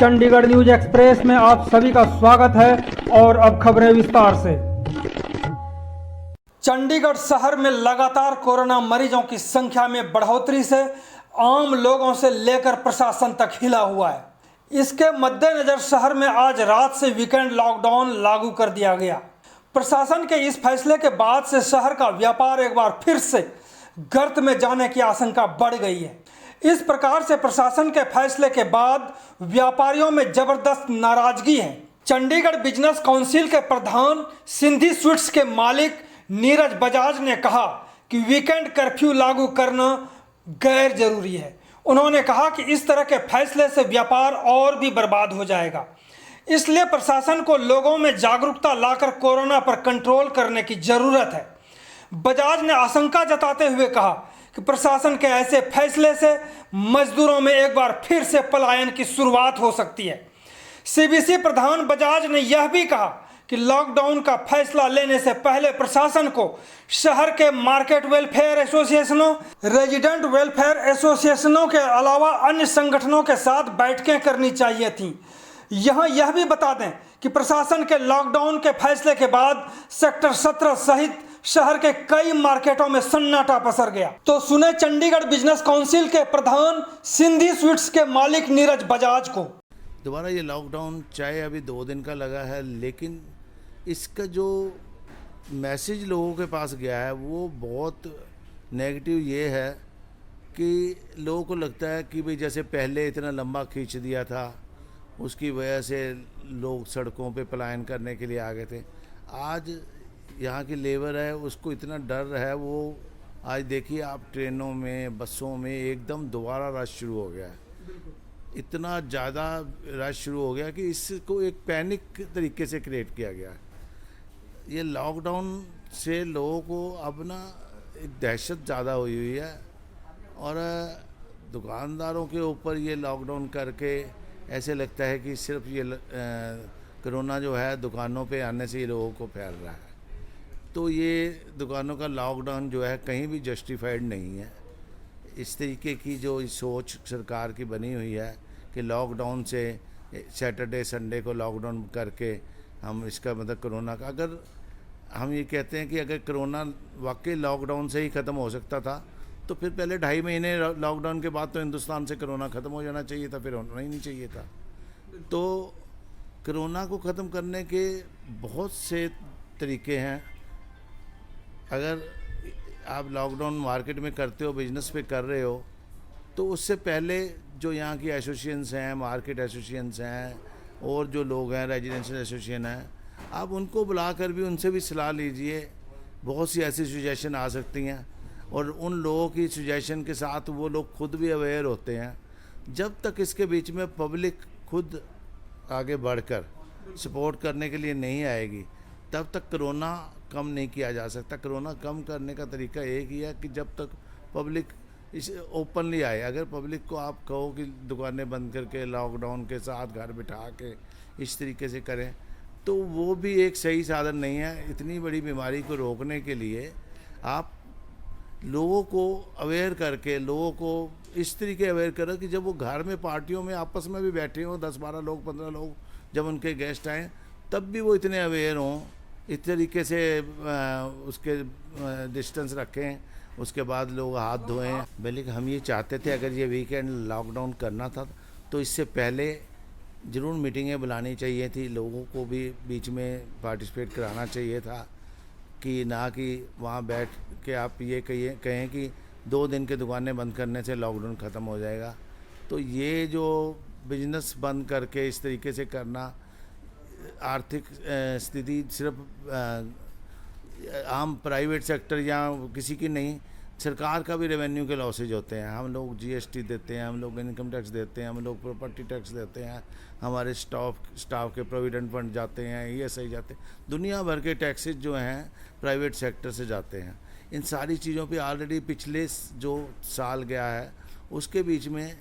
Chandigarh news express में आप सभी का स्वागत है और अब खबरें विस्तार से। चंडीगढ़ शहर में लगातार कोरोना मरीजों की संख्या में बढ़ोतरी से आम लोगों से लेकर प्रशासन तक हिला हुआ है। इसके मद्देनजर शहर में आज रात से वीकेंड लॉकडाउन लागू कर दिया गया। प्रशासन के इस फैसले के बाद से शहर का व्यापार एक बार फिर से गर्त में जाने की आशंका बढ़ गई है। इस प्रकार से प्रशासन के फैसले के बाद व्यापारियों में जबरदस्त नाराजगी है। चंडीगढ़ बिजनेस काउंसिल के प्रधान सिंधी स्वीट्स के मालिक नीरज बजाज ने कहा कि वीकेंड कर्फ्यू लागू करना गैर जरूरी है। उन्होंने कहा कि इस तरह के फैसले से व्यापार और भी बर्बाद हो जाएगा, इसलिए प्रशासन को लोगों में जागरूकता लाकर कोरोना पर कंट्रोल करने की जरूरत है। बजाज ने आशंका जताते हुए कहा कि प्रशासन के ऐसे फैसले से मजदूरों में एक बार फिर से पलायन की शुरुआत हो सकती है। सीबीसी प्रधान बजाज ने यह भी कहा कि लॉकडाउन का फैसला लेने से पहले प्रशासन को शहर के मार्केट वेलफेयर एसोसिएशनों, रेजिडेंट वेलफेयर एसोसिएशनों के अलावा अन्य संगठनों के साथ बैठकें करनी चाहिए थीं। यहाँ यह भी बता दें कि प्रशासन के लॉकडाउन के फैसले के बाद सेक्टर 17 सहित शहर के कई मार्केटों में सन्नाटा पसर गया। तो सुने चंडीगढ़ बिजनेस काउंसिल के प्रधान सिंधी स्वीट्स के मालिक नीरज बजाज को। दोबारा ये लॉकडाउन चाहे अभी 2 दिन का लगा है, लेकिन इसका जो मैसेज लोगों के पास गया है वो बहुत नेगेटिव ये है कि लोगों को लगता है कि भाई जैसे पहले इतना लंबा खींच दिया था, उसकी वजह से लोग सड़कों पे पलायन करने के लिए आ गए थे। आज यहाँ की लेबर है उसको इतना डर है, वो आज देखिए आप ट्रेनों में, बसों में एकदम दोबारा रश शुरू हो गया है। इतना ज़्यादा रश शुरू हो गया कि इसको एक पैनिक तरीके से क्रिएट किया गया है। ये लॉकडाउन से लोगों को अब ना एक दहशत ज़्यादा हुई हुई है और दुकानदारों के ऊपर ये लॉकडाउन करके ऐसे लगता है कि सिर्फ ये कोरोना जो है दुकानों पे आने से ही लोगों को फैल रहा है। तो ये दुकानों का लॉकडाउन जो है कहीं भी जस्टिफाइड नहीं है। इस तरीके की जो सोच सरकार की बनी हुई है कि लॉकडाउन से सैटरडे संडे को लॉकडाउन करके हम इसका मतलब कोरोना का, अगर हम ये कहते हैं कि अगर कोरोना वाकई लॉकडाउन से ही ख़त्म हो सकता था तो फिर पहले 2.5 महीने लॉकडाउन के बाद तो हिंदुस्तान से कोरोना ख़त्म हो जाना चाहिए था, फिर होना ही नहीं चाहिए था। तो कोरोना को ख़त्म करने के बहुत से तरीके हैं। अगर आप लॉकडाउन मार्केट में करते हो, बिजनेस पे कर रहे हो, तो उससे पहले जो यहाँ की एसोसिएशंस हैं, मार्केट एसोसिएशंस हैं और जो लोग हैं रेजिडेंशियल एसोसिएशन हैं, आप उनको बुलाकर भी उनसे भी सलाह लीजिए। बहुत सी ऐसी सजेशन आ सकती हैं और उन लोगों की सजेशन के साथ वो लोग खुद भी अवेयर होते हैं। जब तक इसके बीच में पब्लिक खुद आगे बढ़कर सपोर्ट करने के लिए नहीं आएगी तब तक कोरोना कम नहीं किया जा सकता। कोरोना कम करने का तरीका एक ही है कि जब तक पब्लिक इस ओपनली आए। अगर पब्लिक को आप कहो कि दुकानें बंद करके लॉकडाउन के साथ घर बिठा के इस तरीके से करें तो वो भी एक सही साधन नहीं है। इतनी बड़ी बीमारी को रोकने के लिए आप लोगों को अवेयर करके, लोगों को इस तरीके अवेयर करो कि जब वो घर में पार्टियों में आपस में भी बैठे हों, 10-12 लोग, 15 लोग, जब उनके गेस्ट आएँ तब भी वो इतने अवेयर हों, इस तरीके से उसके डिस्टेंस रखें, उसके बाद लोग हाथ धोएं। बल्कि हम ये चाहते थे अगर ये वीकेंड लॉकडाउन करना था तो इससे पहले ज़रूर मीटिंगें बुलानी चाहिए थी, लोगों को भी बीच में पार्टिसिपेट कराना चाहिए था कि ना कि वहाँ बैठ के आप ये कहें कि 2 दिन के दुकानें बंद करने से लॉकडाउन ख़त्म हो जाएगा। तो ये जो बिजनेस बंद करके इस तरीके से करना, आर्थिक स्थिति सिर्फ आम प्राइवेट सेक्टर या किसी की नहीं, सरकार का भी रेवेन्यू के लॉसेज होते हैं। हम लोग जीएसटी देते हैं, हम लोग इनकम टैक्स देते हैं, हम लोग प्रॉपर्टी टैक्स देते हैं, हमारे स्टाफ के प्रोविडेंट फंड जाते हैं, ईएसआई जाते हैं, दुनिया भर के टैक्सेस जो हैं प्राइवेट सेक्टर से जाते हैं। इन सारी चीज़ों पे ऑलरेडी पिछले जो साल गया है उसके बीच में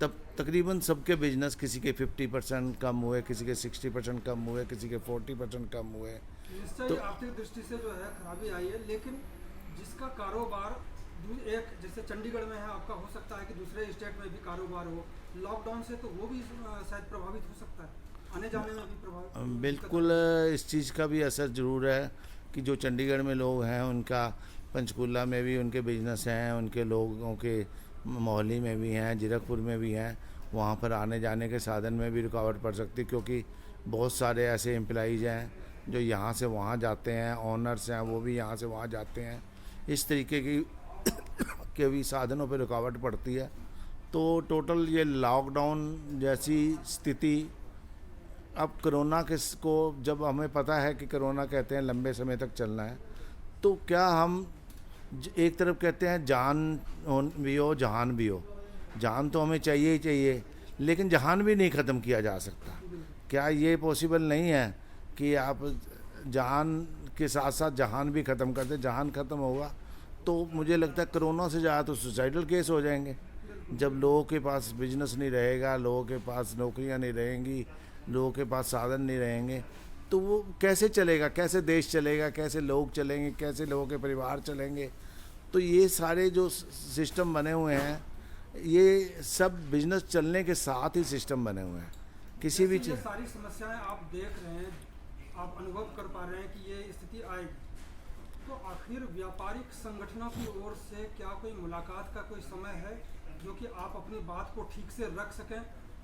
तब तकरीबन सबके बिजनेस, किसी के 50% कम हुए, किसी के 60% कम हुए, किसी के 40% कम हुए। तो आर्थिक दृष्टि से जो है खराबी आई है, लेकिन जिसका कारोबार एक जैसे चंडीगढ़ में है, आपका हो सकता है कि दूसरे स्टेट में भी कारोबार हो, लॉकडाउन से तो वो भी शायद प्रभावित हो सकता है, आने जाने में भी प्रभावित। बिल्कुल इस चीज़ का भी असर ज़रूर है कि जो चंडीगढ़ में लोग हैं उनका पंचकुला में भी उनके बिजनेस हैं, उनके लोगों के मोहाली में भी हैं, जीरकपुर में भी हैं, वहाँ पर आने जाने के साधन में भी रुकावट पड़ सकती है क्योंकि बहुत सारे ऐसे एम्प्लॉइज़ हैं जो यहाँ से वहाँ जाते हैं, ओनर्स हैं वो भी यहाँ से वहाँ जाते हैं, इस तरीके की के भी साधनों पर रुकावट पड़ती है। तो टोटल ये लॉकडाउन जैसी स्थिति अब कोरोना को जब हमें पता है कि कोरोना कहते हैं लंबे समय तक चलना है, तो क्या हम एक तरफ कहते हैं जान भी हो जहान भी हो, जान तो हमें चाहिए ही चाहिए लेकिन जहान भी नहीं ख़त्म किया जा सकता। क्या ये पॉसिबल नहीं है कि आप जान के साथ साथ जहान भी ख़त्म कर दें? जहान ख़त्म होगा तो मुझे लगता है कोरोना से ज़्यादा तो सुसाइडल केस हो जाएंगे। जब लोगों के पास बिजनेस नहीं रहेगा, लोगों के पास नौकरियां नहीं रहेंगी, लोगों के पास साधन नहीं रहेंगे, तो वो कैसे चलेगा, कैसे देश चलेगा, कैसे लोग चलेंगे, कैसे लोगों के परिवार चलेंगे? तो ये सारे जो सिस्टम बने हुए हैं, ये सब बिजनेस चलने के साथ ही सिस्टम बने हुए हैं। किसी भी चीज़ सारी समस्याएं आप देख रहे हैं, आप अनुभव कर पा रहे हैं कि ये स्थिति आएगी, तो आखिर व्यापारिक संगठनों की ओर से क्या कोई मुलाकात का कोई समय है जो कि आप अपनी बात को ठीक से रख सकें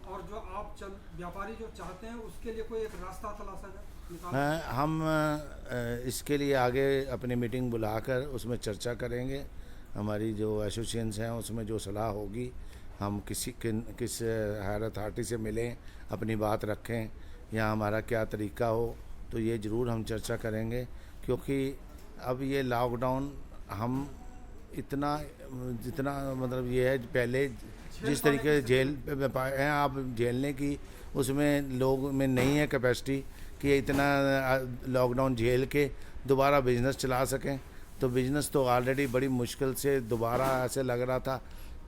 और जो आप व्यापारी जो चाहते हैं उसके लिए कोई एक रास्ता तलाशा जाए? हम इसके लिए आगे अपनी मीटिंग बुलाकर उसमें चर्चा करेंगे। हमारी जो एसोसिएशंस हैं उसमें जो सलाह होगी, हम किस हायर अथॉरिटी से मिलें, अपनी बात रखें या हमारा क्या तरीका हो, तो ये ज़रूर हम चर्चा करेंगे। क्योंकि अब ये लॉकडाउन हम जितना मतलब ये है पहले जिस तरीके से झेल हैं आप झेलने की, उसमें लोग में नहीं है कैपेसिटी कि इतना लॉकडाउन झेल के दोबारा बिजनेस चला सकें। तो बिजनेस तो ऑलरेडी बड़ी मुश्किल से दोबारा ऐसे लग रहा था।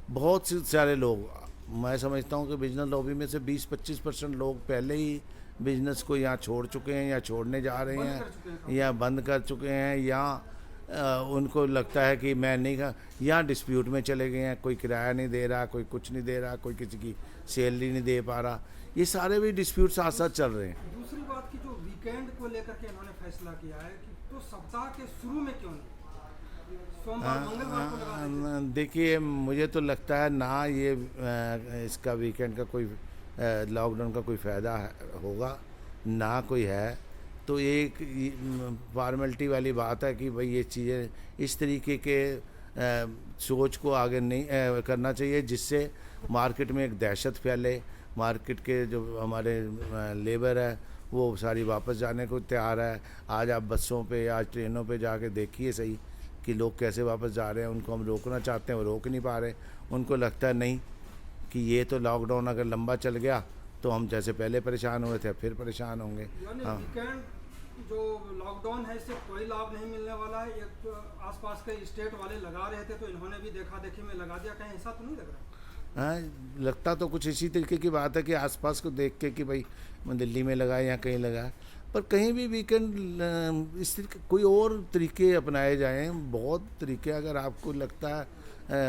बहुत सारे लोग, मैं समझता हूँ कि बिजनेस लॉबी में से 20-25% लोग पहले ही बिजनेस को यहाँ छोड़ चुके हैं या छोड़ने जा रहे हैं या बंद कर चुके हैं, या उनको लगता है कि मैं नहीं का, या डिस्प्यूट में चले गए हैं, कोई किराया नहीं दे रहा, कोई कुछ नहीं दे रहा, कोई किसी की सैलरी नहीं दे पा रहा। ये सारे भी डिस्प्यूट साथ साथ चल रहे हैं। दूसरी बात की जो वीकेंड को लेकर के इन्होंने फैसला किया है कि तो सप्ताह के शुरू में क्यों नहीं सोमवार मंगलवार को लगा देते? देखिए मुझे तो लगता है ना ये इसका वीकेंड का कोई लॉकडाउन का कोई फ़ायदा होगा ना कोई है। तो एक फॉर्मेलिटी वाली बात है कि भाई ये चीज़ें इस तरीके के सोच को आगे नहीं करना चाहिए जिससे मार्केट में एक दहशत फैले। मार्केट के जो हमारे लेबर है वो सारी वापस जाने को तैयार है। आज आप बसों पे, आज ट्रेनों पे जाके देखिए सही कि लोग कैसे वापस जा रहे हैं। उनको हम रोकना चाहते हैं, वो रोक नहीं पा रहे। उनको लगता है नहीं कि ये तो लॉकडाउन अगर लंबा चल गया तो हम जैसे पहले परेशान हुए थे फिर परेशान होंगे। हाँ, वीकेंड जो लॉकडाउन है इससे कोई लाभ नहीं मिलने वाला है। एक तो आसपास के स्टेट वाले लगा रहे थे तो इन्होंने भी देखा देखी में लगा दिया, कहीं ऐसा तो नहीं लग रहा? हाँ, लगता तो कुछ इसी तरीके की बात है कि आसपास को देख के कि भाई दिल्ली में लगाए या कहीं लगाए, पर कहीं भी वीकेंड इस कोई और तरीके अपनाए जाएं। बहुत तरीके, अगर आपको लगता है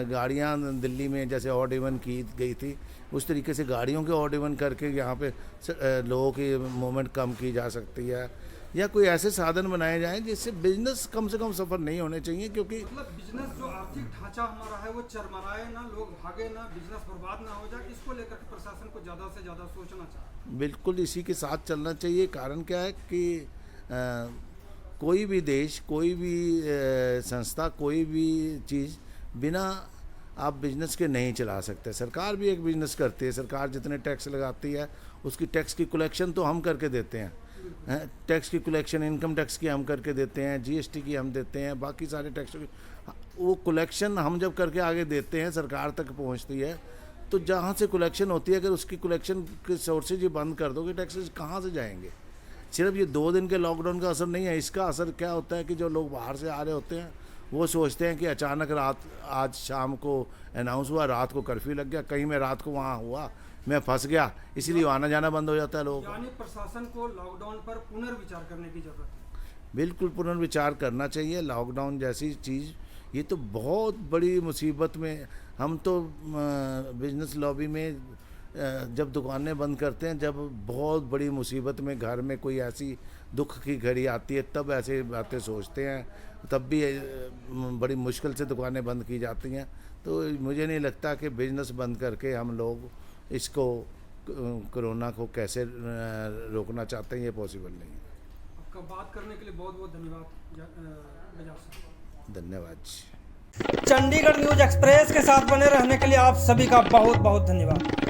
गाड़ियाँ दिल्ली में जैसे ऑड इवन की गई थी उस तरीके से गाड़ियों के ऑड इवन करके यहाँ पे लोगों की मूवमेंट कम की जा सकती है, या कोई ऐसे साधन बनाए जाएं जिससे बिजनेस कम से कम सफ़र नहीं होने चाहिए। क्योंकि मतलब बिजनेस जो आर्थिक ढांचा हमारा है वो चरमराए ना, लोग भागे ना, बिजनेस बर्बाद ना हो जाए, इसको लेकर के प्रशासन को ज़्यादा से ज़्यादा सोचना चाहिए। बिल्कुल इसी के साथ चलना चाहिए। कारण क्या है कि कोई भी देश, कोई भी संस्था, कोई भी चीज़ बिना आप बिजनेस के नहीं चला सकते। सरकार भी एक बिजनेस करती है। सरकार जितने टैक्स लगाती है उसकी टैक्स की कलेक्शन तो हम करके देते हैं। टैक्स की कलेक्शन, इनकम टैक्स की हम करके देते हैं, जीएसटी की हम देते हैं, बाकी सारे टैक्स की वो कलेक्शन हम जब करके आगे देते हैं सरकार तक पहुंचती है। तो जहाँ से कलेक्शन होती है अगर उसकी कलेक्शन के सोर्सेज ही बंद कर दोगे, टैक्सेस कहाँ से जाएंगे? सिर्फ ये 2 दिन के लॉकडाउन का असर नहीं है, इसका असर क्या होता है कि जो लोग बाहर से आ रहे होते हैं वो सोचते हैं कि अचानक आज शाम को अनाउंस हुआ, रात को कर्फ्यू लग गया, कहीं मैं रात को वहाँ हुआ, मैं फंस गया, इसीलिए आना जाना बंद हो जाता है लोगों का। यानी प्रशासन को लॉकडाउन पर पुनर्विचार करने की जरूरत है। बिल्कुल पुनर्विचार करना चाहिए। लॉकडाउन जैसी चीज़ ये तो बहुत बड़ी मुसीबत में, हम तो बिजनेस लॉबी में जब दुकानें बंद करते हैं, जब बहुत बड़ी मुसीबत में घर में कोई ऐसी दुख की घड़ी आती है, तब ऐसी बातें सोचते हैं, तब भी बड़ी मुश्किल से दुकानें बंद की जाती हैं। तो मुझे नहीं लगता कि बिजनेस बंद करके हम लोग इसको कोरोना को कैसे रोकना चाहते हैं, ये पॉसिबल नहीं है। आपका बात करने के लिए बहुत बहुत धन्यवाद बजाज साहब। धन्यवाद जी। चंडीगढ़ न्यूज एक्सप्रेस के साथ बने रहने के लिए आप सभी का बहुत बहुत धन्यवाद।